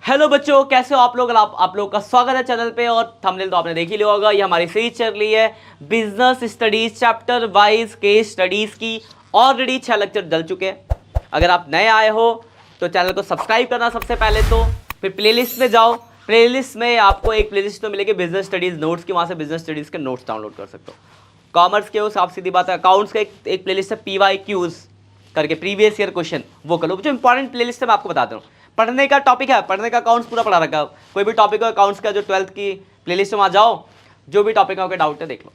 Hello बच्चों, कैसे हो आप लोग। आप लोग का स्वागत है चैनल पे। और थंबनेल तो आपने देख ही लिया होगा। ये हमारी सीरीज चल रही है business studies chapter wise case studies की। ऑलरेडी 6 लेक्चर डल चुके हैं। अगर आप नए आए हो तो चैनल को सब्सक्राइब करना सबसे पहले, तो फिर प्लेलिस्ट में जाओ। प्लेलिस्ट में आपको एक प्लेलिस्ट तो मिलेगी बिजनेस स्टडीज नोट्स की, वहाँ से बिजनेस स्टडीज के नोट्स डाउनलोड कर सकते हो। कॉमर्स के उस आप सीधी बात है, अकाउंट्स का एक प्लेलिस्ट है PYQs करके, प्रीवियस ईयर क्वेश्चन, वो कर लो। जो इंपॉर्टेंट प्लेलिस्ट है मैं आपको बताता हूँ। पढ़ने का टॉपिक है, पढ़ने का अकाउंट्स पूरा पढ़ा रखा है। कोई भी टॉपिक हो अकाउंट्स का, जो 12th की प्लेलिस्ट में वहाँ जाओ, जो भी टॉपिक का डाउट है देख लो।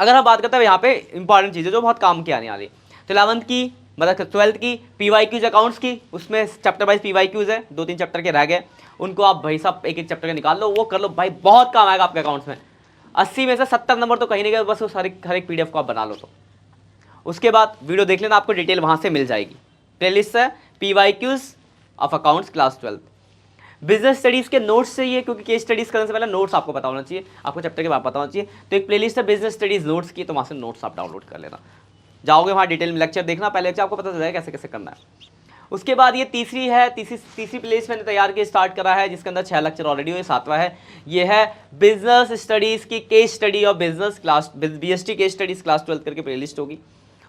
अगर हम बात करते हैं यहाँ पे इंपॉर्टेंट चीज़ें जो बहुत काम की आने वाली, तो 11th की मतलब 12th की PYQs अकाउंट्स की, उसमें चैप्टर वाइज PYQs है, 2-3 चैप्टर के रह गए, उनको आप भाई साहब एक चैप्टर के निकाल लो, वो कर लो भाई, बहुत काम आएगा आपके अकाउंट्स में। 80 में से 70 नंबर तो कहीं नहीं गए, बस उस हर एक PDF को आप बना लो। तो उसके बाद वीडियो देख लेना, आपको डिटेल वहाँ से मिल जाएगी। प्लेलिस्ट है PYQs of accounts class 12th। Business studies के नोट्स चाहिए, क्योंकि केस स्टडीज़ करने से पहले नोट्स आपको पता होना चाहिए, आपको चैप्टर के बाद पता होना चाहिए। तो एक प्लेलिस्ट है बिजनेस स्टडीज़ नोट्स की, तो वहाँ से नोट्स आप डाउनलोड कर लेना। जाओगे वहाँ डिटेल में लेक्चर देखना, पहले लेक्चर आपको पता चल जाएगा कैसे कैसे करना है। उसके बाद ये तीसरी प्लेलिस्ट मैंने तैयार की, स्टार्ट करा है, जिसके अंदर 6 लेक्चर ऑलरेडी हुए, 7वां है। ये है बिजनेस स्टडीज़ की केस स्टडी और business class BST case studies class 12th करके प्लेलिस्ट होगी,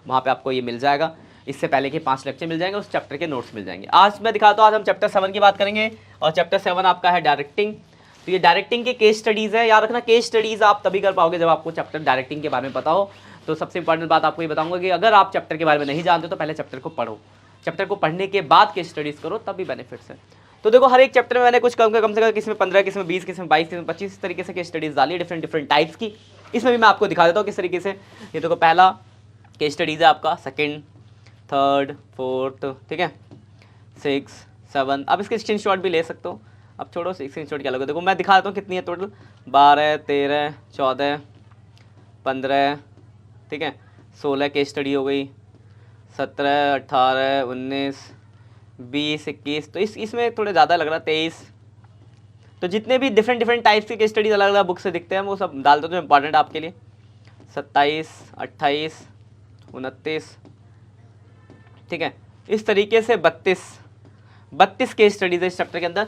वहाँ पे आपको ये मिल जाएगा। इससे पहले के 5 लेक्चर मिल जाएंगे, उस चैप्टर के नोट्स मिल जाएंगे। आज मैं दिखाता हूँ, आज हम चैप्टर 7 की बात करेंगे, और चैप्टर 7 आपका है डायरेक्टिंग। तो ये डायरेक्टिंग के केस स्टडीज़ है। याद रखना, केस स्टडीज़ आप तभी कर पाओगे जब आपको चैप्टर डायरेक्टिंग के बारे में पता हो। तो सबसे इंपॉर्टेंट बात आपको ये बताऊंगा कि अगर आप चैप्टर के बारे में नहीं जानते तो पहले चैप्टर को पढ़ो, चैप्टर को पढ़ने के बाद केस स्टडीज़ करो, तभी बेनिफिट्स है। तो देखो, हर एक चैप्टर में मैंने कुछ कम से कम किसी में 15, किसी में 20, किसी में 22, किसी में 25 तरीके से केस स्टडीज़ डाली, डिफरेंट टाइप्स की। इसमें भी मैं आपको दिखा देता हूँ किस तरीके से। ये देखो, पहला केस स्टडीज़ है आपका, सेकेंड, थर्ड, फोर्थ, ठीक है, 6, 7। अब इसके स्क्रीनशॉट भी ले सकते हो। अब छोड़ो स्क्रीनशॉट क्या लगे, देखो मैं दिखा देता हूँ कितनी है टोटल। 12, 13, 14, 15, ठीक है, 16 केस स्टडी हो गई, 17, 18, 19, 20, 21। तो इसमें थोड़े ज़्यादा लग रहा है, 23। तो जितने भी डिफरेंट टाइप्स की केस स्टडीज अलग अलग बुक से दिखते हैं, वो सब डाल दो जो इंपॉर्टेंट आपके लिए। 27, 28, 29, ठीक है, इस तरीके से 32 केस स्टडीज़ है इस चैप्टर के अंदर।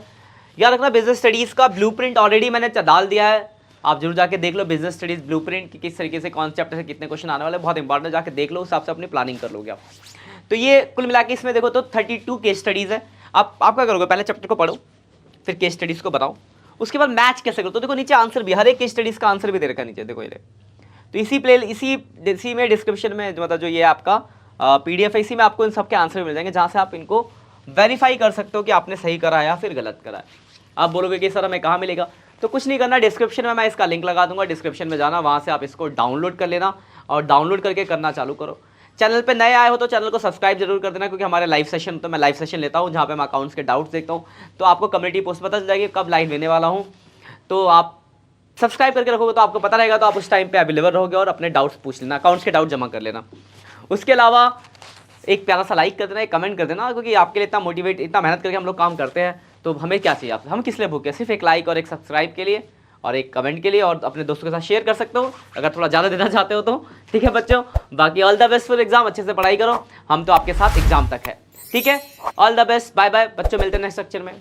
याद रखना, बिजनेस स्टडीज़ का ब्लूप्रिंट ऑलरेडी मैंने डाल दिया है, आप जरूर जाके देख लो बिजनेस स्टडीज़ ब्लूप्रिंट कि किस तरीके से कौन चैप्टर से कितने क्वेश्चन आने वाले, बहुत इंपॉर्टेंट है, जाके देख लो, उस हिसाब से अपनी प्लानिंग कर लोगे आप। तो ये कुल मिला के इसमें देखो तो 32 केस स्टडीज़ है। आप क्या करोगे, पहले चैप्टर को पढ़ो, फिर केस स्टडीज़ को बताओ, उसके बाद मैच कैसे करो। तो देखो नीचे आंसर भी, हर एक केस स्टडीज़ का आंसर भी दे रखा है नीचे, देखो ये। तो इसी में डिस्क्रिप्शन में मतलब जो ये आपका PDF है, इसी में आपको इन सब के आंसर मिल जाएंगे, जहाँ से आप इनको वेरीफाई कर सकते हो कि आपने सही करा है या फिर गलत करा है। आप बोलोगे कि सर हमें कहाँ मिलेगा, तो कुछ नहीं करना, डिस्क्रिप्शन में मैं इसका लिंक लगा दूंगा, डिस्क्रिप्शन में जाना, वहाँ से आप इसको डाउनलोड कर लेना, और डाउनलोड करके करना चालू करो। चैनल पे नए आए हो तो चैनल को सब्सक्राइब जरूर कर देना, क्योंकि हमारे लाइव सेशन, तो मैं लाइव सेशन लेता हूँ जहाँ पे मैं अकाउंट्स के डाउट्स देखता हूँ, तो आपको कम्युनिटी पोस्ट पता चल जाएगी कब लाइव लेने वाला हूँ। तो आप सब्सक्राइब करके रखोगे तो आपको पता रहेगा, तो आप उस टाइम पे अवेलेबल रहोगे और अपने डाउट्स पूछ लेना, अकाउंट्स के डाउट जमा कर लेना। उसके अलावा एक प्यारा सा लाइक कर देना, एक कमेंट कर देना, क्योंकि आपके लिए इतना मेहनत करके हम लोग काम करते हैं, तो हमें क्या चाहिए आपसे, हम किस लिए भूखे, सिर्फ एक लाइक और एक सब्सक्राइब के लिए और एक कमेंट के लिए, और अपने दोस्तों के साथ शेयर कर सकते हो अगर थोड़ा ज़्यादा देना चाहते हो तो। ठीक है बच्चों, बाकी all the best for exam, अच्छे से पढ़ाई करो, हम तो आपके साथ एग्जाम तक है। ठीक है, all the best, bye bye बच्चों, मिलते हैं नेक्स्ट लेक्चर में।